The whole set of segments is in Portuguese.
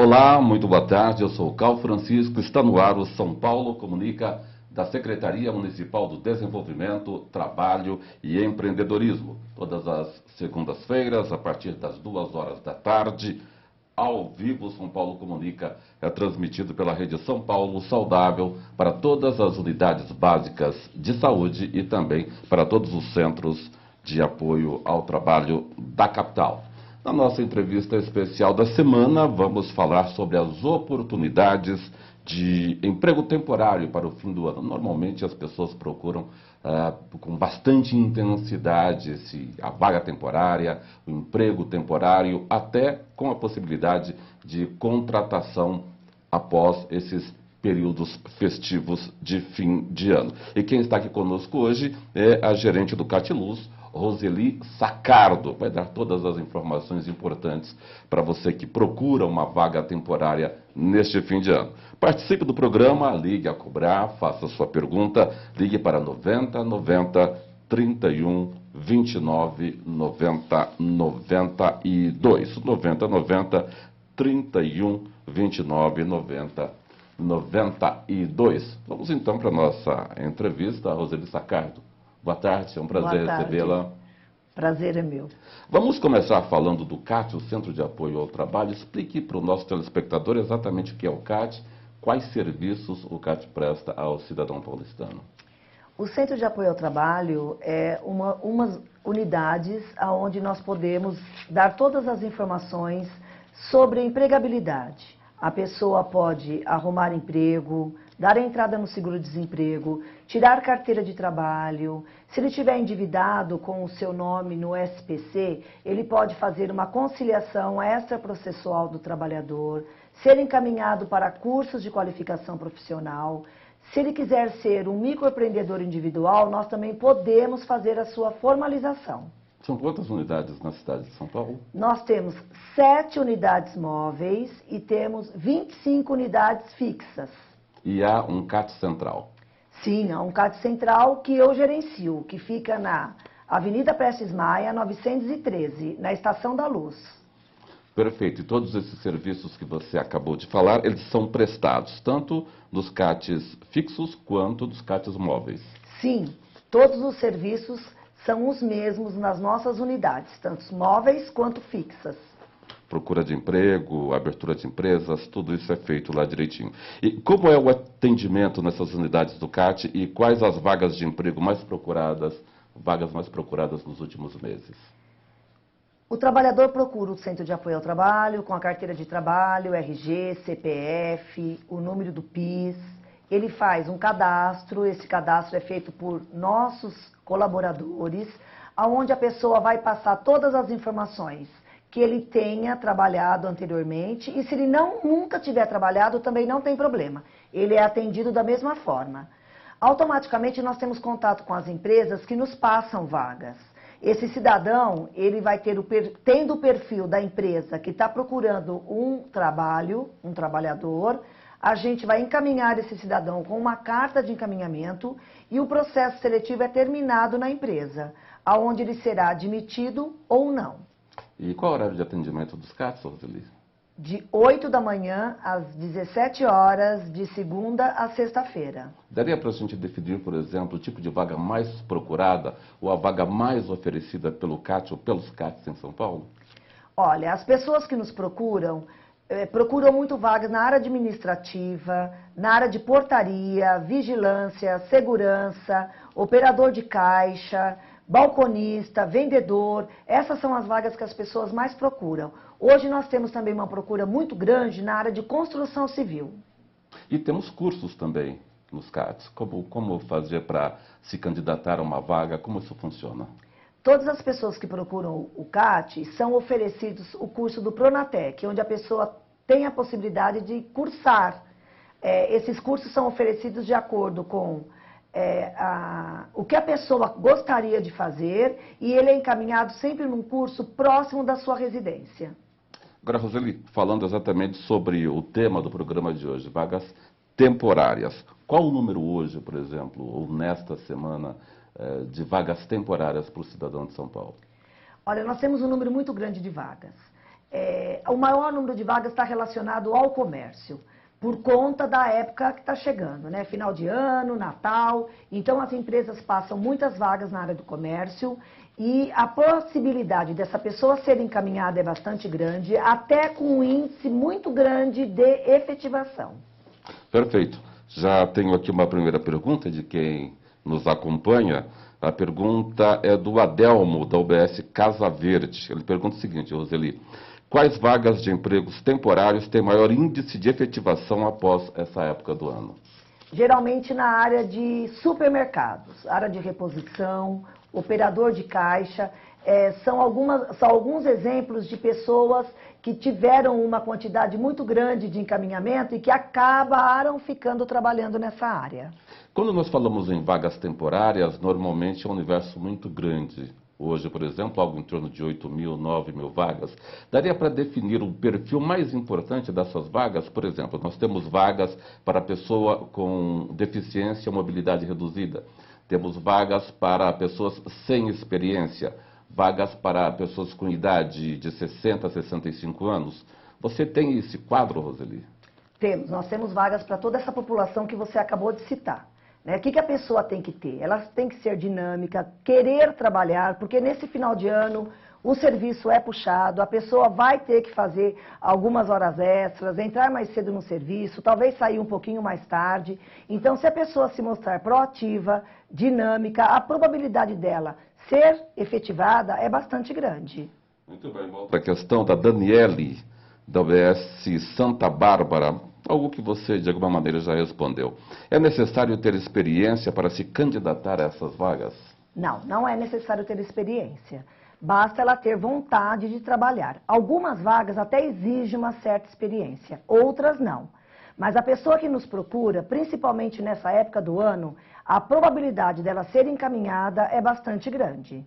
Olá, muito boa tarde, eu sou o Cal Francisco, está no ar o São Paulo Comunica da Secretaria Municipal do Desenvolvimento, Trabalho e Empreendedorismo. Todas as segundas-feiras, a partir das 2 horas da tarde, ao vivo, São Paulo Comunica é transmitido pela rede São Paulo Saudável para todas as unidades básicas de saúde e também para todos os centros de apoio ao trabalho da capital. Na nossa entrevista especial da semana, vamos falar sobre as oportunidades de emprego temporário para o fim do ano. Normalmente as pessoas procuram com bastante intensidade a vaga temporária, o emprego temporário, até com a possibilidade de contratação após esses períodos festivos de fim de ano. E quem está aqui conosco hoje é a gerente do Catiluz, Roseli Sacardo, vai dar todas as informações importantes para você que procura uma vaga temporária neste fim de ano. Participe do programa, ligue a cobrar, faça sua pergunta, ligue para 90 90 31 29 90 92. 90 90 31 29 90 92. Vamos então para a nossa entrevista, Roseli Sacardo. Boa tarde, é um prazer recebê-la. Prazer é meu. Vamos começar falando do CAT, o Centro de Apoio ao Trabalho. Explique para o nosso telespectador exatamente o que é o CAT, quais serviços o CAT presta ao cidadão paulistano. O Centro de Apoio ao Trabalho é umas unidades onde nós podemos dar todas as informações sobre empregabilidade. A pessoa pode arrumar emprego, dar entrada no seguro-desemprego, tirar carteira de trabalho. Se ele estiver endividado com o seu nome no SPC, ele pode fazer uma conciliação extraprocessual do trabalhador, ser encaminhado para cursos de qualificação profissional. Se ele quiser ser um microempreendedor individual, nós também podemos fazer a sua formalização. São quantas unidades na cidade de São Paulo? Nós temos 7 unidades móveis e temos 25 unidades fixas. E há um CAT central? Sim, há um CAT central que eu gerencio, que fica na Avenida Prestes Maia, 913, na Estação da Luz. Perfeito. E todos esses serviços que você acabou de falar, eles são prestados, tanto dos CATs fixos quanto dos CATs móveis? Sim, todos os serviços são os mesmos nas nossas unidades, tanto móveis quanto fixas. Procura de emprego, abertura de empresas, tudo isso é feito lá direitinho. E como é o atendimento nessas unidades do CAT e quais as vagas de emprego mais procuradas nos últimos meses? O trabalhador procura o Centro de Apoio ao Trabalho com a carteira de trabalho, RG, CPF, o número do PIS. Ele faz um cadastro, esse cadastro é feito por nossos colaboradores, onde a pessoa vai passar todas as informações que ele tenha trabalhado anteriormente, e se ele nunca tiver trabalhado, também não tem problema. Ele é atendido da mesma forma. Automaticamente nós temos contato com as empresas que nos passam vagas. Esse cidadão, ele vai ter tendo o perfil da empresa que está procurando um trabalhador, a gente vai encaminhar esse cidadão com uma carta de encaminhamento e o processo seletivo é terminado na empresa, aonde ele será admitido ou não. E qual é o horário de atendimento dos CATs, Roseli? De 8 da manhã às 17 horas, de segunda a sexta-feira. Daria para a gente definir, por exemplo, o tipo de vaga mais procurada ou a vaga mais oferecida pelo CAT ou pelos CATs em São Paulo? Olha, as pessoas que nos procuram muito vagas na área administrativa, na área de portaria, vigilância, segurança, operador de caixa, balconista, vendedor. Essas são as vagas que as pessoas mais procuram. Hoje nós temos também uma procura muito grande na área de construção civil. E temos cursos também nos CATs. Como fazer para se candidatar a uma vaga? Como isso funciona? Todas as pessoas que procuram o CAT são oferecidos o curso do Pronatec, onde a pessoa tem a possibilidade de cursar. Esses cursos são oferecidos de acordo com o que a pessoa gostaria de fazer, e ele é encaminhado sempre num curso próximo da sua residência. Agora, Roseli, falando exatamente sobre o tema do programa de hoje, vagas temporárias. Qual o número hoje, por exemplo, ou nesta semana, de vagas temporárias para o cidadão de São Paulo? Olha, nós temos um número muito grande de vagas. O maior número de vagas está relacionado ao comércio, por conta da época que está chegando, né? Final de ano, Natal. Então, as empresas passam muitas vagas na área do comércio e a possibilidade dessa pessoa ser encaminhada é bastante grande, até com um índice muito grande de efetivação. Perfeito. Já tenho aqui uma primeira pergunta de quem nos acompanha. A pergunta é do Adelmo, da UBS Casa Verde. Ele pergunta o seguinte, Roseli: quais vagas de empregos temporários têm maior índice de efetivação após essa época do ano? Geralmente na área de supermercados, área de reposição, operador de caixa, são alguns exemplos de pessoas que tiveram uma quantidade muito grande de encaminhamento e que acabaram ficando trabalhando nessa área. Quando nós falamos em vagas temporárias, normalmente é um universo muito grande. Hoje, por exemplo, algo em torno de 8.000, 9.000 vagas. Daria para definir o perfil mais importante dessas vagas? Por exemplo, nós temos vagas para pessoa com deficiência ou mobilidade reduzida. Temos vagas para pessoas sem experiência. Vagas para pessoas com idade de 60 a 65 anos. Você tem esse quadro, Roseli? Temos. Nós temos vagas para toda essa população que você acabou de citar. O que a pessoa tem que ter? Ela tem que ser dinâmica, querer trabalhar, porque nesse final de ano o serviço é puxado, a pessoa vai ter que fazer algumas horas extras, entrar mais cedo no serviço, talvez sair um pouquinho mais tarde. Então, se a pessoa se mostrar proativa, dinâmica, a probabilidade dela ser efetivada é bastante grande. Muito bem. Uma outra questão da Daniele, da UBS Santa Bárbara. Algo que você, de alguma maneira, já respondeu. É necessário ter experiência para se candidatar a essas vagas? Não, não é necessário ter experiência. Basta ela ter vontade de trabalhar. Algumas vagas até exigem uma certa experiência, outras não. Mas a pessoa que nos procura, principalmente nessa época do ano, a probabilidade dela ser encaminhada é bastante grande.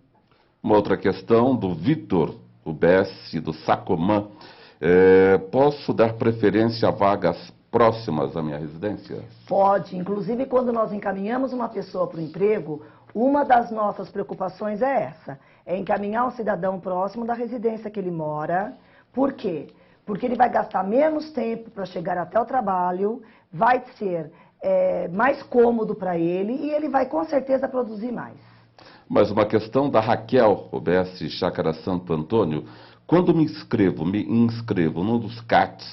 Uma outra questão do Vitor, UBS do Sacomã. Posso dar preferência a vagas próximas à minha residência? Pode. Inclusive, quando nós encaminhamos uma pessoa para o emprego, uma das nossas preocupações é essa. É encaminhar um cidadão próximo da residência que ele mora. Por quê? Porque ele vai gastar menos tempo para chegar até o trabalho, vai ser mais cômodo para ele e ele vai com certeza produzir mais. Mais uma questão da Raquel, UBS Chácara Santo Antônio. Quando me inscrevo num dos CATs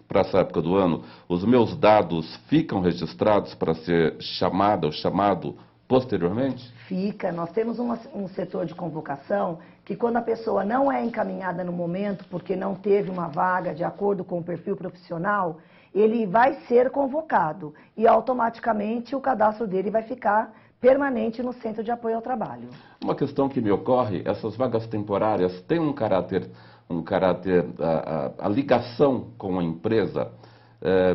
para essa época do ano, os meus dados ficam registrados para ser chamada ou chamado posteriormente? Fica. Nós temos um setor de convocação que quando a pessoa não é encaminhada no momento porque não teve uma vaga de acordo com o perfil profissional, ele vai ser convocado e automaticamente o cadastro dele vai ficar permanente no Centro de Apoio ao Trabalho. Uma questão que me ocorre, essas vagas temporárias têm um caráter, a ligação com a empresa,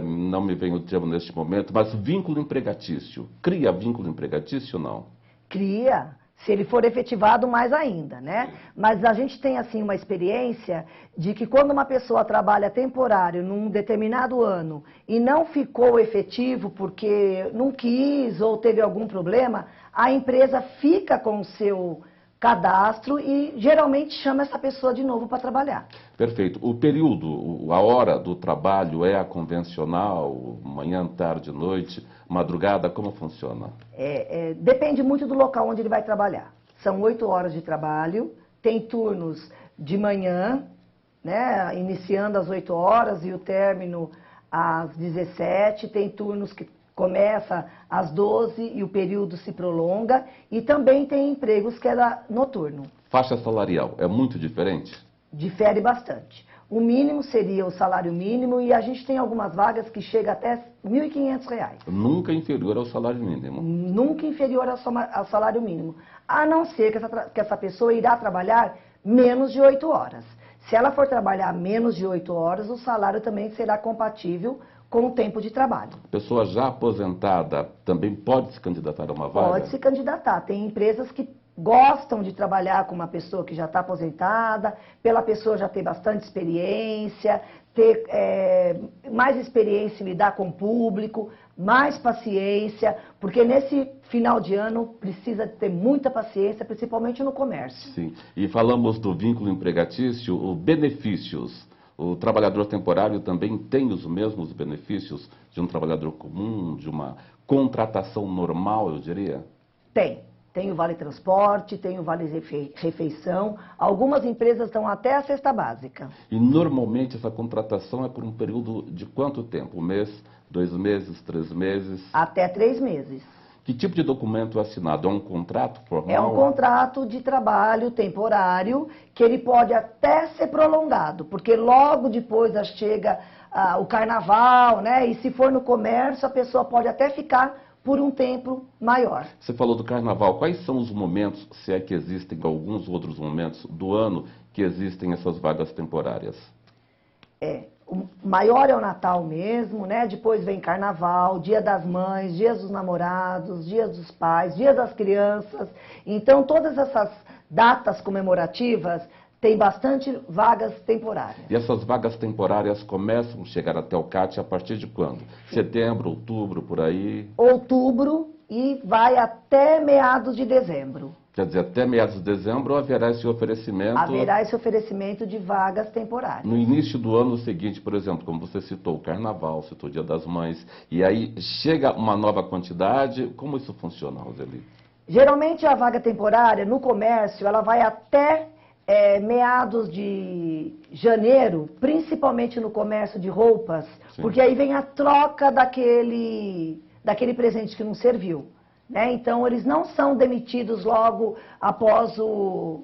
não me vem o termo neste momento, mas vínculo empregatício. Cria vínculo empregatício ou não? Cria. Se ele for efetivado, mais ainda, né? Mas a gente tem, assim, uma experiência de que quando uma pessoa trabalha temporário num determinado ano e não ficou efetivo porque não quis ou teve algum problema, a empresa fica com o seu cadastro e geralmente chama essa pessoa de novo para trabalhar. Perfeito. O período, a hora do trabalho é a convencional, manhã, tarde, noite, madrugada, como funciona? Depende muito do local onde ele vai trabalhar. São 8 horas de trabalho, tem turnos de manhã, né, iniciando às 8 horas e o término às 17, tem turnos que começa às 12 e o período se prolonga, e também tem empregos que é noturno. Faixa salarial é muito diferente? Difere bastante. O mínimo seria o salário mínimo e a gente tem algumas vagas que chega até R$ 1.500. Nunca inferior ao salário mínimo? Nunca inferior ao salário mínimo, a não ser que essa pessoa irá trabalhar menos de 8 horas. Se ela for trabalhar menos de 8 horas, o salário também será compatível com o tempo de trabalho. Pessoa já aposentada também pode se candidatar a uma vaga? Pode se candidatar. Tem empresas que gostam de trabalhar com uma pessoa que já está aposentada, pela pessoa já ter bastante experiência, ter mais experiência em lidar com o público, mais paciência, porque nesse final de ano precisa ter muita paciência, principalmente no comércio. Sim, e falamos do vínculo empregatício, os benefícios. O trabalhador temporário também tem os mesmos benefícios de um trabalhador comum, de uma contratação normal, eu diria? Tem. Tem o Vale Transporte, tem o Vale Refeição. Algumas empresas dão até a cesta básica. E normalmente essa contratação é por um período de quanto tempo? 1 mês, 2 meses, 3 meses? Até 3 meses. Que tipo de documento é assinado? É um contrato formal? É um contrato de trabalho temporário que ele pode até ser prolongado, porque logo depois chega o carnaval, né? E se for no comércio, a pessoa pode até ficar por um tempo maior. Você falou do carnaval. Quais são os momentos, se é que existem alguns outros momentos do ano, que existem essas vagas temporárias? O maior é o Natal mesmo, né? Depois vem Carnaval, Dia das Mães, Dias dos Namorados, Dias dos Pais, Dia das Crianças. Então, todas essas datas comemorativas tem bastante vagas temporárias. E essas vagas temporárias começam a chegar até o CAT a partir de quando? Setembro, outubro, por aí? Outubro e vai até meados de dezembro. Quer dizer, até meados de dezembro haverá esse oferecimento? Haverá esse oferecimento de vagas temporárias. No início do ano seguinte, por exemplo, como você citou o Carnaval, citou o Dia das Mães, e aí chega uma nova quantidade, como isso funciona, Roseli? Geralmente a vaga temporária no comércio, ela vai até meados de janeiro, principalmente no comércio de roupas, sim, porque aí vem a troca daquele presente que não serviu, né? Então, eles não são demitidos logo após o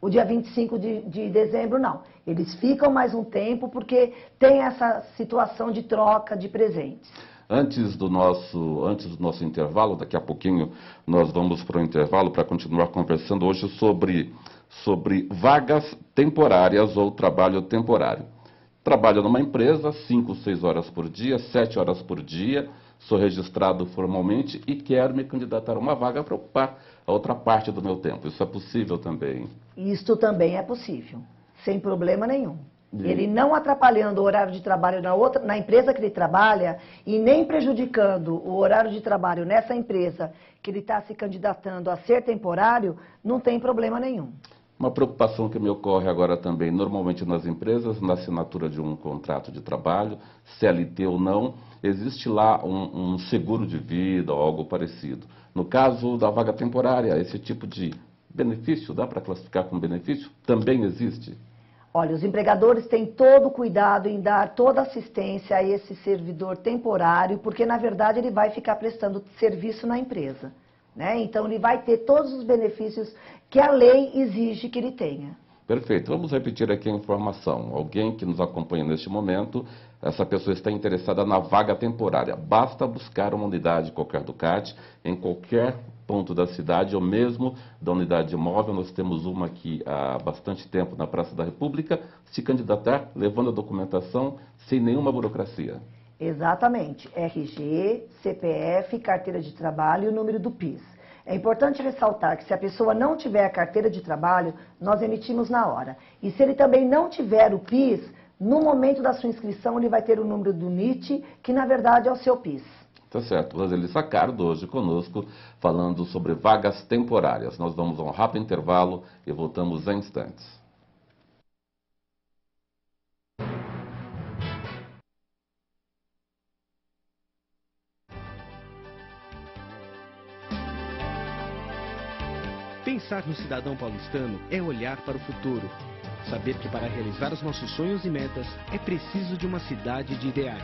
dia 25 de dezembro, não. Eles ficam mais um tempo porque tem essa situação de troca de presentes. Antes do nosso intervalo, daqui a pouquinho nós vamos para o intervalo para continuar conversando hoje sobre vagas temporárias ou trabalho temporário. Trabalho numa empresa 5, 6 horas por dia, 7 horas por dia, sou registrado formalmente e quero me candidatar a uma vaga para ocupar a outra parte do meu tempo. Isso é possível também? Isto também é possível, sem problema nenhum. Ele não atrapalhando o horário de trabalho na empresa que ele trabalha e nem prejudicando o horário de trabalho nessa empresa que ele está se candidatando a ser temporário, não tem problema nenhum. Uma preocupação que me ocorre agora também, normalmente nas empresas, na assinatura de um contrato de trabalho, CLT ou não, existe lá um seguro de vida ou algo parecido. No caso da vaga temporária, esse tipo de benefício, dá para classificar como benefício? Também existe? Olha, os empregadores têm todo o cuidado em dar toda a assistência a esse servidor temporário, porque, na verdade, ele vai ficar prestando serviço na empresa, né? Então, ele vai ter todos os benefícios que a lei exige que ele tenha. Perfeito. Vamos repetir aqui a informação. Alguém que nos acompanha neste momento, essa pessoa está interessada na vaga temporária. Basta buscar uma unidade qualquer do CAT, em qualquer ponto da cidade, ou mesmo da unidade móvel. Nós temos uma aqui há bastante tempo na Praça da República. Se candidatar, levando a documentação, sem nenhuma burocracia. Exatamente. RG, CPF, carteira de trabalho e o número do PIS. É importante ressaltar que se a pessoa não tiver a carteira de trabalho, nós emitimos na hora. E se ele também não tiver o PIS, no momento da sua inscrição ele vai ter o número do NIT, que na verdade é o seu PIS. Tá certo. Roseli Saccardo hoje conosco, falando sobre vagas temporárias. Nós vamos a um rápido intervalo e voltamos em instantes. Pensar no cidadão paulistano é olhar para o futuro. Saber que para realizar os nossos sonhos e metas é preciso de uma cidade de ideais.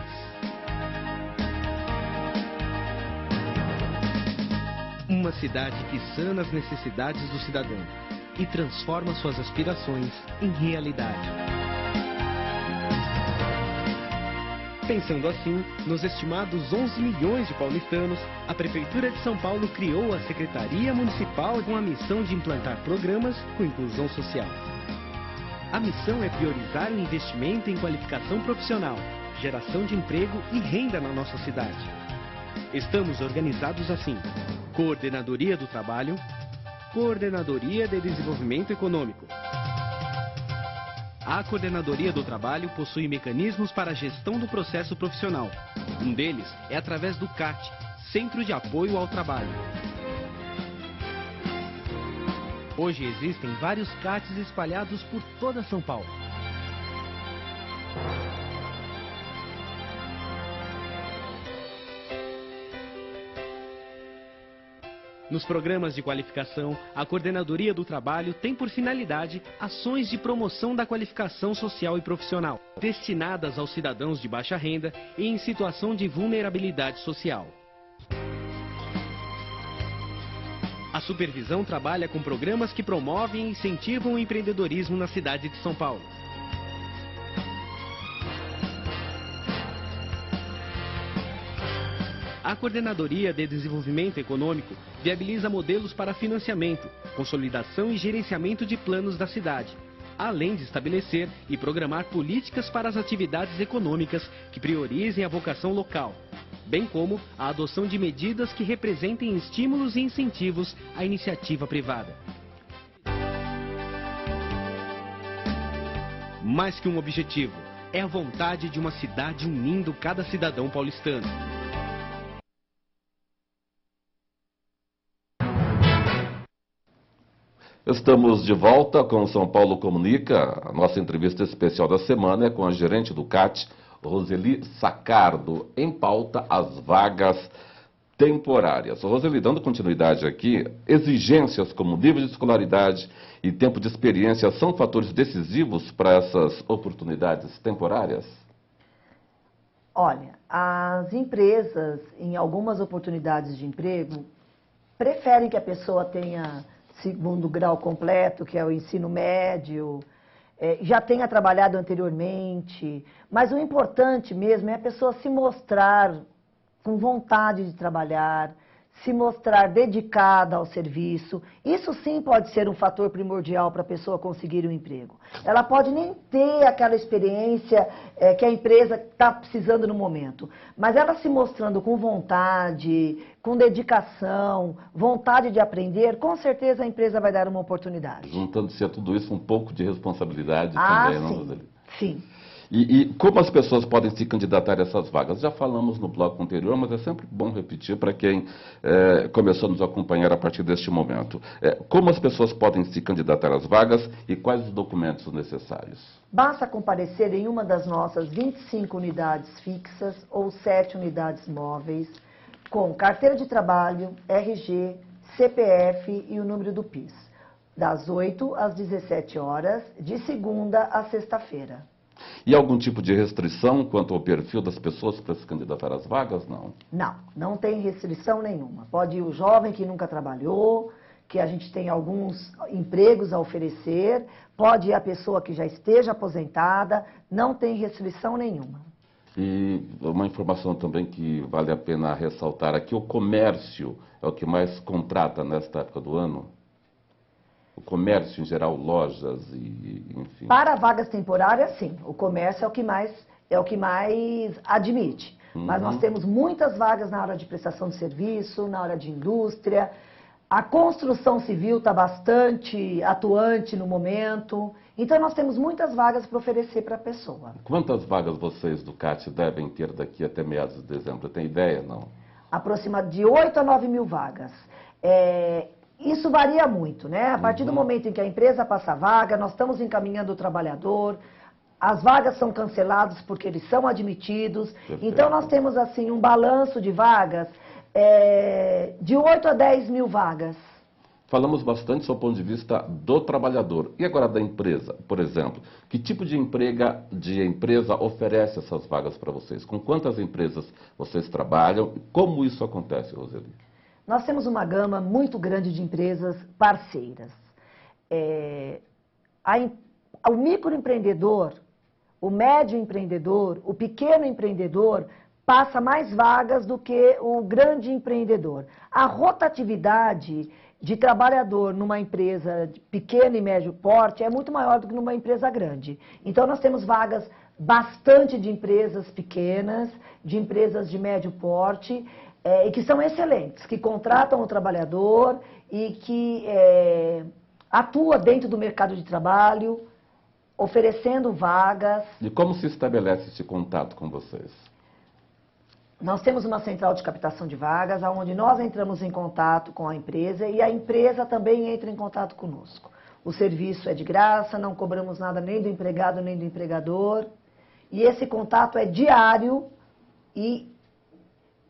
Uma cidade que sana as necessidades do cidadão e transforma suas aspirações em realidade. Pensando assim, nos estimados 11 milhões de paulistanos, a Prefeitura de São Paulo criou a Secretaria Municipal com a missão de implantar programas com inclusão social. A missão é priorizar o investimento em qualificação profissional, geração de emprego e renda na nossa cidade. Estamos organizados assim: Coordenadoria do Trabalho, Coordenadoria de Desenvolvimento Econômico, A Coordenadoria do Trabalho possui mecanismos para a gestão do processo profissional. Um deles é através do CAT, Centro de Apoio ao Trabalho. Hoje existem vários CATs espalhados por toda São Paulo. Nos programas de qualificação, a Coordenadoria do Trabalho tem por finalidade ações de promoção da qualificação social e profissional, destinadas aos cidadãos de baixa renda e em situação de vulnerabilidade social. A supervisão trabalha com programas que promovem e incentivam o empreendedorismo na cidade de São Paulo. A Coordenadoria de Desenvolvimento Econômico viabiliza modelos para financiamento, consolidação e gerenciamento de planos da cidade, além de estabelecer e programar políticas para as atividades econômicas que priorizem a vocação local, bem como a adoção de medidas que representem estímulos e incentivos à iniciativa privada. Mais que um objetivo, é a vontade de uma cidade unindo cada cidadão paulistano. Estamos de volta com o São Paulo Comunica. A nossa entrevista especial da semana é com a gerente do CAT, Roseli Sacardo. Em pauta, as vagas temporárias. Roseli, dando continuidade aqui, exigências como nível de escolaridade e tempo de experiência são fatores decisivos para essas oportunidades temporárias? Olha, as empresas, em algumas oportunidades de emprego, preferem que a pessoa tenha segundo grau completo, que é o ensino médio, já tenha trabalhado anteriormente, mas o importante mesmo é a pessoa se mostrar com vontade de trabalhar, se mostrar dedicada ao serviço. Isso sim pode ser um fator primordial para a pessoa conseguir um emprego. Ela pode nem ter aquela experiência que a empresa está precisando no momento, mas ela se mostrando com vontade, com dedicação, vontade de aprender, com certeza a empresa vai dar uma oportunidade. Juntando-se a tudo isso, um pouco de responsabilidade também, não, Roseli? Sim. E como as pessoas podem se candidatar a essas vagas? Já falamos no bloco anterior, mas é sempre bom repetir para quem começou a nos acompanhar a partir deste momento. Como as pessoas podem se candidatar às vagas e quais os documentos necessários? Basta comparecer em uma das nossas 25 unidades fixas ou 7 unidades móveis, com carteira de trabalho, RG, CPF e o número do PIS, das 8 às 17 horas, de segunda a sexta-feira. E algum tipo de restrição quanto ao perfil das pessoas para se candidatar às vagas? Não. Não, não tem restrição nenhuma. Pode ir o jovem que nunca trabalhou, que a gente tem alguns empregos a oferecer, pode ir a pessoa que já esteja aposentada, não tem restrição nenhuma. E uma informação também que vale a pena ressaltar aqui, o comércio é o que mais contrata nesta época do ano? O comércio em geral, lojas e enfim. Para vagas temporárias, sim. O comércio é o que mais admite. Mas nós temos muitas vagas na área de prestação de serviço, na área de indústria. A construção civil está bastante atuante no momento. Então nós temos muitas vagas para oferecer para a pessoa. Quantas vagas vocês do CAT devem ter daqui até meados de dezembro? Tem ideia, não? Aproximadamente de 8 a 9 mil vagas. Isso varia muito, né? A partir do momento em que a empresa passa a vaga, nós estamos encaminhando o trabalhador, as vagas são canceladas porque eles são admitidos. Perfeito. Então nós temos assim um balanço de vagas de 8 a 10 mil vagas. Falamos bastante do ponto de vista do trabalhador. E agora da empresa, por exemplo, que tipo de empresa oferece essas vagas para vocês? Com quantas empresas vocês trabalham? Como isso acontece, Roseli? Nós temos uma gama muito grande de empresas parceiras. O microempreendedor, o médio empreendedor, o pequeno empreendedor passa mais vagas do que o grande empreendedor. A rotatividade de trabalhador numa empresa de pequeno e médio porte é muito maior do que numa empresa grande. Então nós temos vagas bastante de empresas pequenas, de empresas de médio porte, e que são excelentes, que contratam o trabalhador e que atua dentro do mercado de trabalho oferecendo vagas. E como se estabelece esse contato com vocês? Nós temos uma central de captação de vagas, onde nós entramos em contato com a empresa e a empresa também entra em contato conosco. O serviço é de graça, não cobramos nada nem do empregado nem do empregador. E esse contato é diário e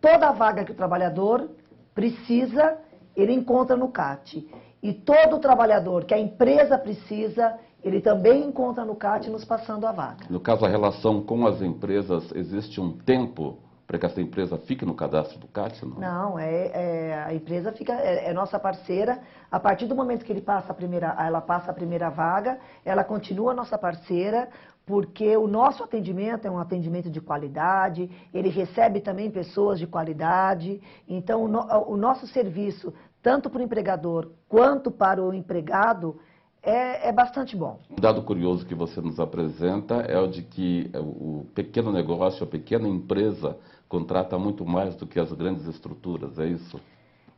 toda vaga que o trabalhador precisa, ele encontra no CAT. E todo trabalhador que a empresa precisa, ele também encontra no CAT nos passando a vaga. No caso, a relação com as empresas, existe um tempo para que essa empresa fique no cadastro do CAT? Não, a empresa é nossa parceira. A partir do momento que ela passa a primeira vaga, ela continua nossa parceira, porque o nosso atendimento é um atendimento de qualidade, ele recebe também pessoas de qualidade. Então, o nosso serviço, tanto para o empregador quanto para o empregado, é bastante bom. Um dado curioso que você nos apresenta é o de que o pequeno negócio, a pequena empresa, contrata muito mais do que as grandes estruturas, é isso?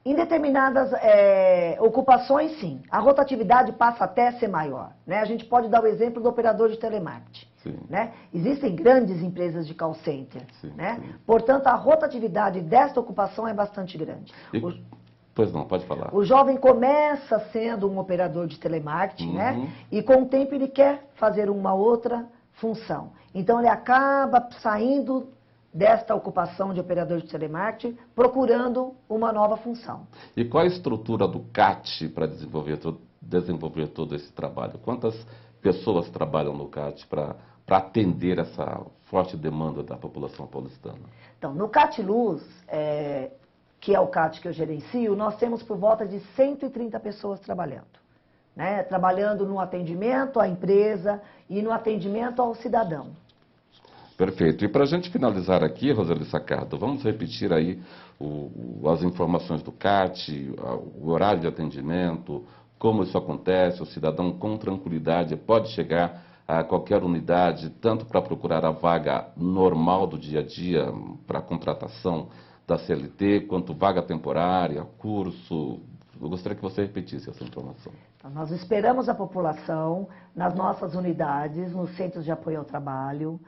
Em determinadas ocupações, sim. A rotatividade passa até a ser maior, né? A gente pode dar o exemplo do operador de telemarketing. Sim. Né? Existem grandes empresas de call center. Sim, né? sim. Portanto, a rotatividade desta ocupação é bastante grande. Pois não, pode falar. O jovem começa sendo um operador de telemarketing, né? E com o tempo ele quer fazer uma outra função. Então ele acaba saindo desta ocupação de operador de telemarketing, procurando uma nova função. E qual a estrutura do CAT para desenvolver todo esse trabalho? Quantas pessoas trabalham no CAT para atender essa forte demanda da população paulistana? Então, no CAT Luz, que é o CAT que eu gerencio, nós temos por volta de 130 pessoas trabalhando. Né? Trabalhando no atendimento à empresa e no atendimento ao cidadão. Perfeito. E para a gente finalizar aqui, Roseli Saccardo, vamos repetir aí as informações do CAT, o horário de atendimento, como isso acontece, o cidadão com tranquilidade pode chegar a qualquer unidade, tanto para procurar a vaga normal do dia a dia, para a contratação da CLT, quanto vaga temporária, curso. Eu gostaria que você repetisse essa informação. Então, nós esperamos a população nas nossas unidades, nos centros de apoio ao trabalho,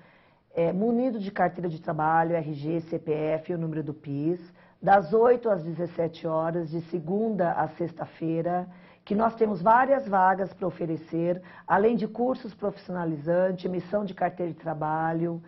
munido de carteira de trabalho, RG, CPF e o número do PIS, das 8 às 17 horas, de segunda a sexta-feira, que nós temos várias vagas para oferecer, além de cursos profissionalizantes, emissão de carteira de trabalho,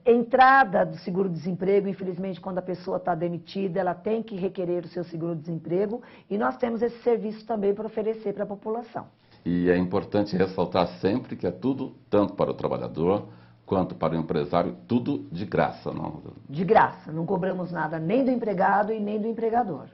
entrada do seguro-desemprego. Infelizmente, quando a pessoa está demitida, ela tem que requerer o seu seguro-desemprego, e nós temos esse serviço também para oferecer para a população. E é importante ressaltar sempre que é tudo, tanto para o trabalhador quanto para o empresário, tudo de graça, não? De graça, não cobramos nada nem do empregado e nem do empregador.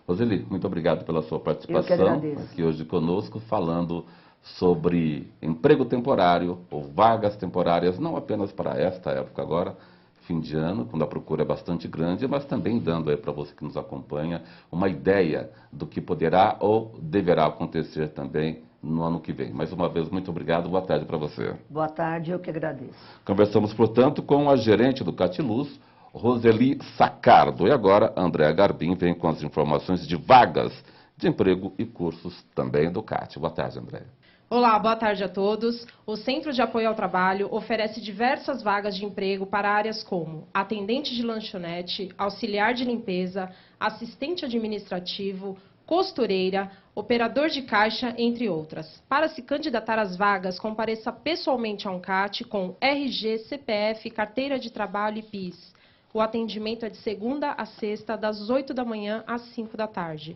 Roseli, muito obrigado pela sua participação Eu que agradeço. aqui hoje conosco, falando sobre emprego temporário ou vagas temporárias, não apenas para esta época agora, fim de ano, quando a procura é bastante grande, mas também dando aí para você que nos acompanha uma ideia do que poderá ou deverá acontecer também no ano que vem. Mais uma vez, muito obrigado, boa tarde para você. Boa tarde, eu que agradeço. Conversamos, portanto, com a gerente do CAT Luz, Roseli Saccardo. E agora, Andréa Garbim vem com as informações de vagas de emprego e cursos também do CAT. Boa tarde, Andréa. Olá, boa tarde a todos. O Centro de Apoio ao Trabalho oferece diversas vagas de emprego para áreas como atendente de lanchonete, auxiliar de limpeza, assistente administrativo, costureira, operador de caixa, entre outras. Para se candidatar às vagas, compareça pessoalmente a um CAT com RG, CPF, carteira de trabalho e PIS. O atendimento é de segunda a sexta, das 8 da manhã às 5 da tarde.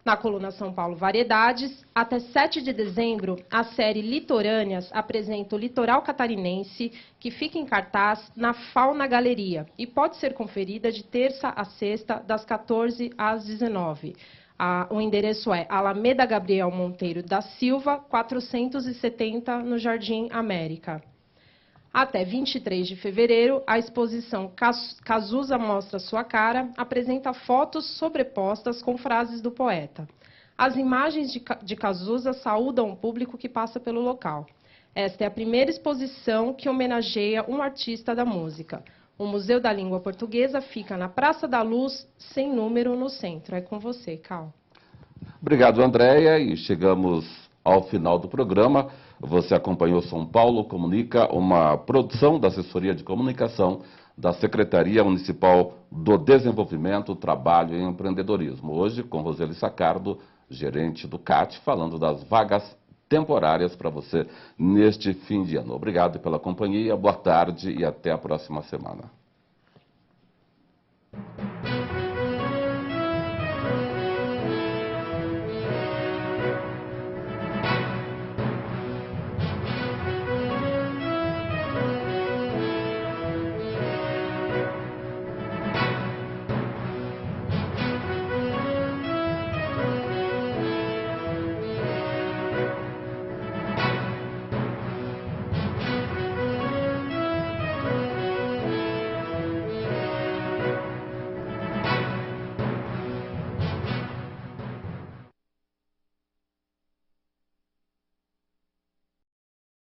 Na coluna São Paulo Variedades, até 7 de dezembro, a série Litorâneas apresenta o litoral catarinense, que fica em cartaz na Fauna Galeria e pode ser conferida de terça a sexta, das 14 às 19. O endereço é Alameda Gabriel Monteiro da Silva, 470, no Jardim América. Até 23 de fevereiro, a exposição Cazuza Mostra Sua Cara apresenta fotos sobrepostas com frases do poeta. As imagens de Cazuza saúdam o público que passa pelo local. Esta é a primeira exposição que homenageia um artista da música. O Museu da Língua Portuguesa fica na Praça da Luz, sem número, no centro. É com você, Cal. Obrigado, Andréia, e chegamos Ao final do programa, você acompanhou São Paulo Comunica, uma produção da Assessoria de Comunicação da Secretaria Municipal do Desenvolvimento, Trabalho e Empreendedorismo. Hoje, com Roseli Sacardo, gerente do CAT, falando das vagas temporárias para você neste fim de ano. Obrigado pela companhia, boa tarde e até a próxima semana.